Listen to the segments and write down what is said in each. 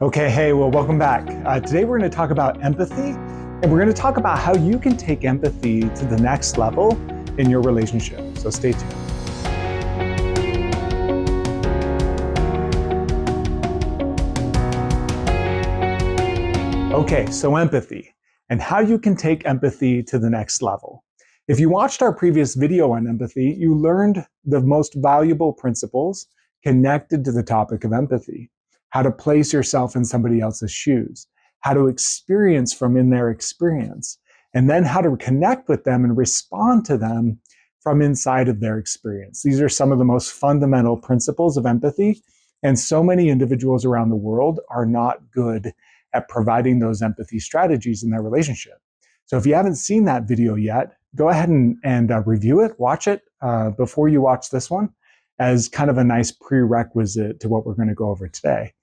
Okay, hey, well, welcome back. Today we're going to talk about empathy, and we're going to talk about how you can take empathy to the next level in your relationship. So stay tuned. Okay, so empathy, and how you can take empathy to the next level. If you watched our previous video on empathy, you learned the most valuable principles connected to the topic of empathy. How to place yourself in somebody else's shoes, how to experience from in their experience, and then how to connect with them and respond to them from inside of their experience. These are some of the most fundamental principles of empathy, and so many individuals around the world are not good at providing those empathy strategies in their relationship. So if you haven't seen that video yet, go ahead and review it, watch it before you watch this one as kind of a nice prerequisite to what we're going to go over today.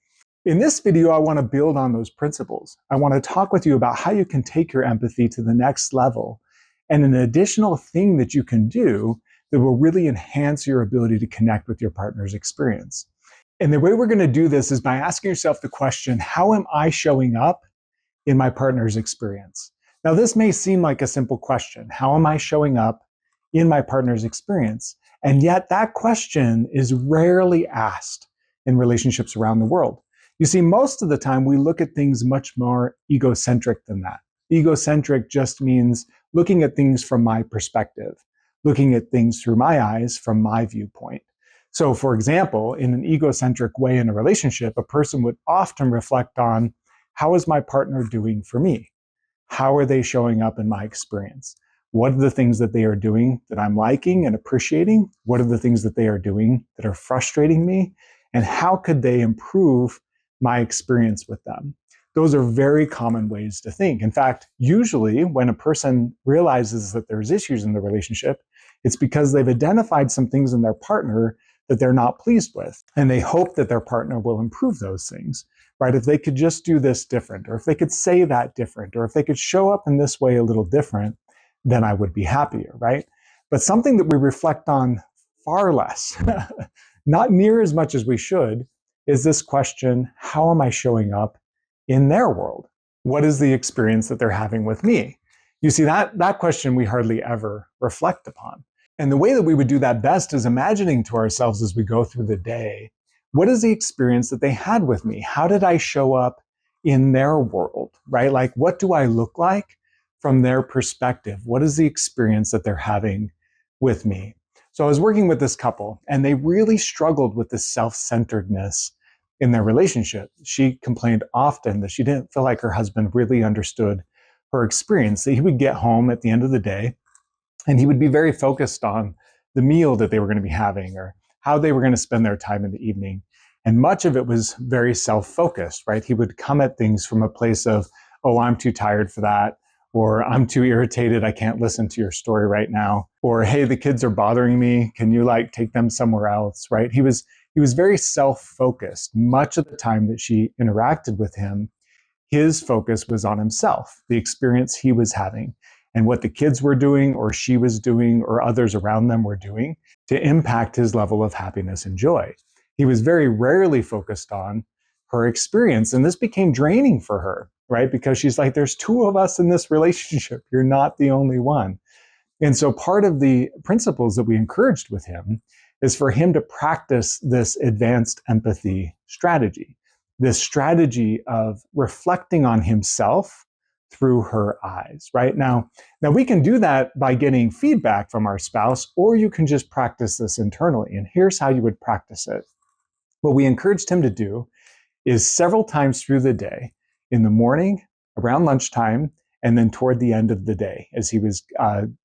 In this video, I want to build on those principles. I want to talk with you about how you can take your empathy to the next level and an additional thing that you can do that will really enhance your ability to connect with your partner's experience. And the way we're going to do this is by asking yourself the question, how am I showing up in my partner's experience? Now, this may seem like a simple question. How am I showing up in my partner's experience? And yet that question is rarely asked in relationships around the world. You see, most of the time we look at things much more egocentric than that. Egocentric just means looking at things from my perspective, looking at things through my eyes from my viewpoint. So for example, in an egocentric way in a relationship, a person would often reflect on, how is my partner doing for me? How are they showing up in my experience? What are the things that they are doing that I'm liking and appreciating? What are the things that they are doing that are frustrating me? And how could they improve my experience with them? Those are very common ways to think. In fact, usually when a person realizes that there's issues in the relationship, it's because they've identified some things in their partner that they're not pleased with. And they hope that their partner will improve those things, right? If they could just do this different, or if they could say that different, or if they could show up in this way a little different, then I would be happier, right? But something that we reflect on far less, not near as much as we should, is this question, how am I showing up in their world? What is the experience that they're having with me? You see, that question we hardly ever reflect upon. And the way that we would do that best is imagining to ourselves as we go through the day, what is the experience that they had with me? How did I show up in their world, right? Like, what do I look like from their perspective? What is the experience that they're having with me? So I was working with this couple, and they really struggled with this self-centeredness in their relationship. She complained often that she didn't feel like her husband really understood her experience, that he would get home at the end of the day, and he would be very focused on the meal that they were going to be having or how they were going to spend their time in the evening. And much of it was very self-focused, right? He would come at things from a place of, oh, I'm too tired for that, or I'm too irritated, I can't listen to your story right now, or hey, the kids are bothering me, can you take them somewhere else, right? He was very self-focused. Much of the time that she interacted with him, his focus was on himself, the experience he was having, and what the kids were doing, or she was doing, or others around them were doing to impact his level of happiness and joy. He was very rarely focused on her experience, and this became draining for her, right? Because she's like, there's two of us in this relationship. You're not the only one. And so part of the principles that we encouraged with him is for him to practice this advanced empathy strategy, this strategy of reflecting on himself through her eyes, right? Now we can do that by getting feedback from our spouse, or you can just practice this internally. And here's how you would practice it. What we encouraged him to do is several times through the day, in the morning, around lunchtime, and then toward the end of the day as he was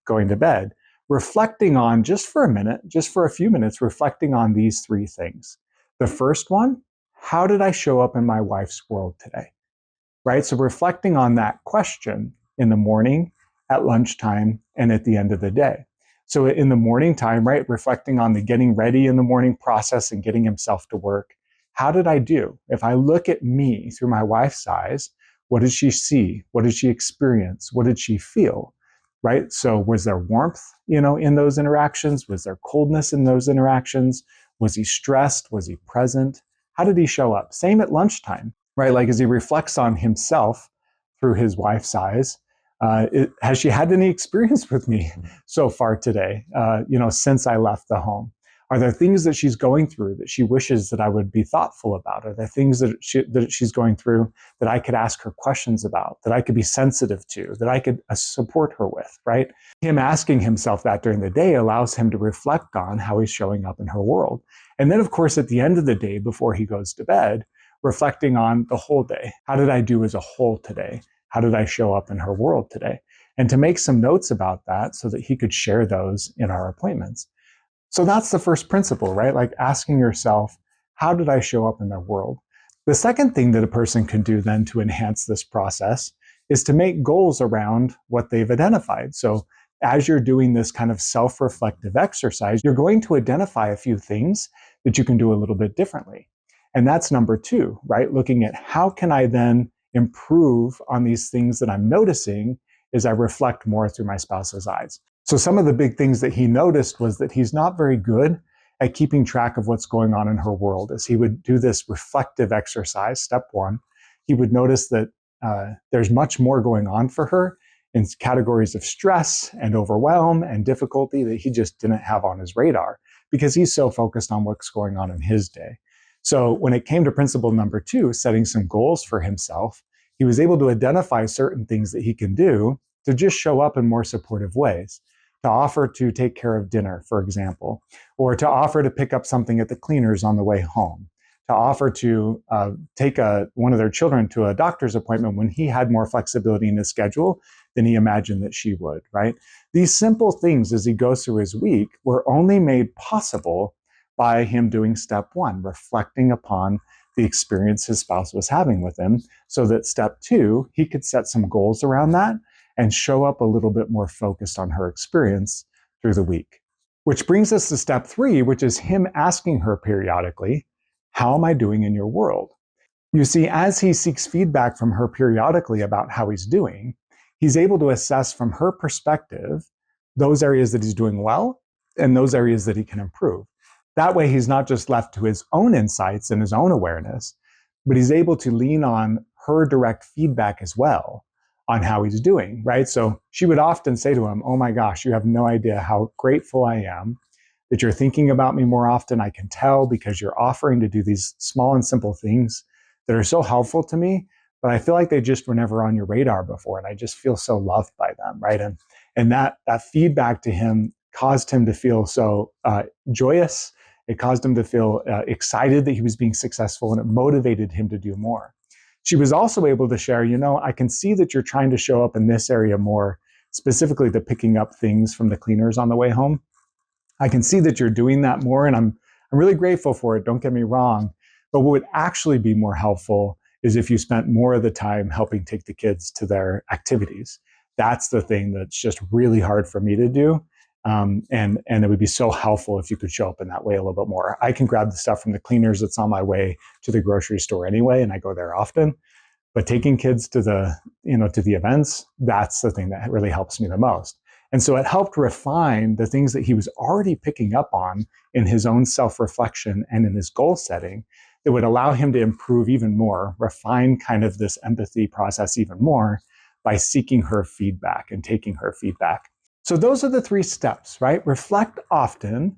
going to bed, reflecting on, just for a minute, just for a few minutes, reflecting on these three things. The first one, how did I show up in my wife's world today? Right? So reflecting on that question in the morning, at lunchtime, and at the end of the day. So in the morning time, right, reflecting on the getting ready in the morning process and getting himself to work. How did I do? If I look at me through my wife's eyes, what did she see? What did she experience? What did she feel? Right? So was there warmth, in those interactions? Was there coldness in those interactions? Was he stressed? Was he present? How did he show up? Same at lunchtime. right? Like as he reflects on himself through his wife's eyes, has she had any experience with me so far today, since I left the home? Are there things that she's going through that she wishes that I would be thoughtful about? Are there things that she's going through that I could ask her questions about, that I could be sensitive to, that I could support her with, right? Him asking himself that during the day allows him to reflect on how he's showing up in her world. And then, of course, at the end of the day, before he goes to bed, reflecting on the whole day. How did I do as a whole today? How did I show up in her world today? And to make some notes about that so that he could share those in our appointments. So that's the first principle, right? Like asking yourself, how did I show up in their world? The second thing that a person can do then to enhance this process is to make goals around what they've identified. So as you're doing this kind of self-reflective exercise, you're going to identify a few things that you can do a little bit differently. And that's number two, right? Looking at how can I then improve on these things that I'm noticing as I reflect more through my spouse's eyes. So some of the big things that he noticed was that he's not very good at keeping track of what's going on in her world. As he would do this reflective exercise, step one, he would notice that there's much more going on for her in categories of stress and overwhelm and difficulty that he just didn't have on his radar because he's so focused on what's going on in his day. So when it came to principle number two, setting some goals for himself, he was able to identify certain things that he can do to just show up in more supportive ways. To offer to take care of dinner, for example, or to offer to pick up something at the cleaners on the way home, to offer to take one of their children to a doctor's appointment when he had more flexibility in his schedule than he imagined that she would, right? These simple things as he goes through his week were only made possible by him doing step one, reflecting upon the experience his spouse was having with him, so that step two, he could set some goals around that and show up a little bit more focused on her experience through the week. Which brings us to step three, which is him asking her periodically, how am I doing in your world? You see, as he seeks feedback from her periodically about how he's doing, he's able to assess from her perspective those areas that he's doing well and those areas that he can improve. That way, he's not just left to his own insights and his own awareness, but he's able to lean on her direct feedback as well on how he's doing, right? So she would often say to him, oh my gosh, you have no idea how grateful I am that you're thinking about me more often. I can tell because you're offering to do these small and simple things that are so helpful to me, but I feel like they just were never on your radar before. And I just feel so loved by them, right? And that feedback to him caused him to feel so joyous. It caused him to feel excited that he was being successful, and it motivated him to do more. She was also able to share, I can see that you're trying to show up in this area more, specifically to picking up things from the cleaners on the way home. I can see that you're doing that more, and I'm really grateful for it, don't get me wrong. But what would actually be more helpful is if you spent more of the time helping take the kids to their activities. That's the thing that's just really hard for me to do. And it would be so helpful if you could show up in that way a little bit more. I can grab the stuff from the cleaners that's on my way to the grocery store anyway, and I go there often. But taking kids to the events, that's the thing that really helps me the most. And so it helped refine the things that he was already picking up on in his own self-reflection and in his goal setting that would allow him to improve even more, refine kind of this empathy process even more by seeking her feedback and taking her feedback. So those are the three steps, right? Reflect often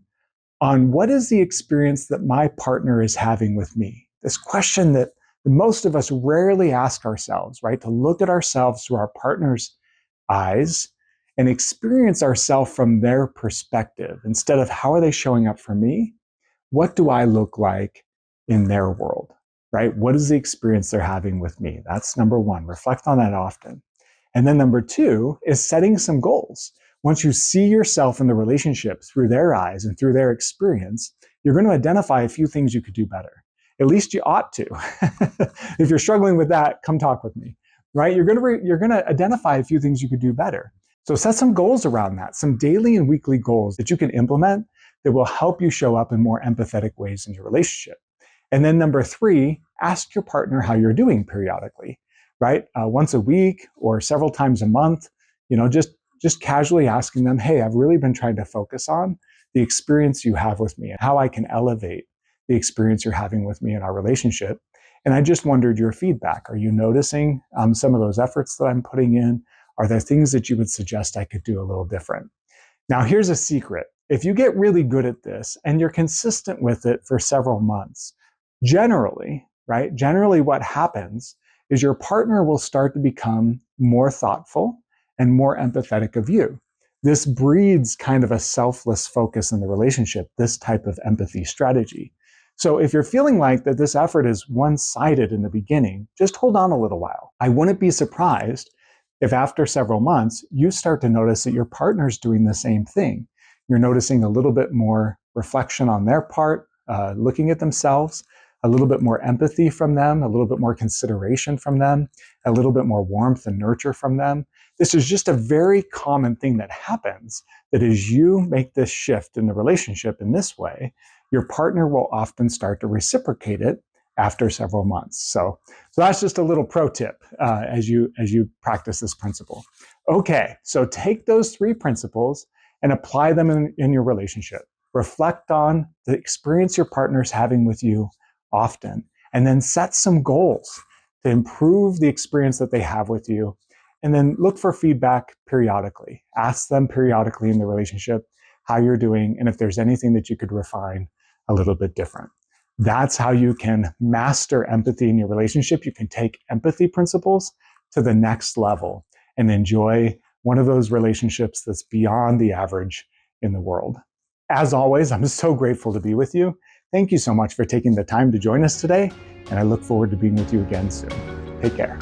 on what is the experience that my partner is having with me. This question that most of us rarely ask ourselves, right? To look at ourselves through our partner's eyes and experience ourselves from their perspective. Instead of how are they showing up for me? What do I look like in their world, right? What is the experience they're having with me? That's number one. Reflect on that often. And then number two is setting some goals. Once you see yourself in the relationship through their eyes and through their experience, you're going to identify a few things you could do better. At least you ought to. If you're struggling with that, come talk with me, right? You're going to identify a few things you could do better. So set some goals around that, some daily and weekly goals that you can implement that will help you show up in more empathetic ways in your relationship. And then number three, ask your partner how you're doing periodically, right? Once a week or several times a month, just casually asking them, hey, I've really been trying to focus on the experience you have with me and how I can elevate the experience you're having with me in our relationship. And I just wondered your feedback. Are you noticing some of those efforts that I'm putting in? Are there things that you would suggest I could do a little different? Now, here's a secret. If you get really good at this and you're consistent with it for several months, generally, right? Generally, what happens is your partner will start to become more thoughtful and more empathetic of you. This breeds kind of a selfless focus in the relationship, this type of empathy strategy. So if you're feeling like that this effort is one-sided in the beginning, just hold on a little while. I wouldn't be surprised if after several months, you start to notice that your partner's doing the same thing. You're noticing a little bit more reflection on their part, looking at themselves, a little bit more empathy from them, a little bit more consideration from them, a little bit more warmth and nurture from them. This is just a very common thing that happens, that as you make this shift in the relationship in this way, your partner will often start to reciprocate it after several months. So that's just a little pro tip as you practice this principle. Okay, so take those 3 principles and apply them in your relationship. Reflect on the experience your partner's having with you often, and then set some goals to improve the experience that they have with you. And then look for feedback periodically. Ask them periodically in the relationship how you're doing, and if there's anything that you could refine a little bit different. That's how you can master empathy in your relationship. You can take empathy principles to the next level and enjoy one of those relationships that's beyond the average in the world. As always, I'm so grateful to be with you. Thank you so much for taking the time to join us today, and I look forward to being with you again soon. Take care.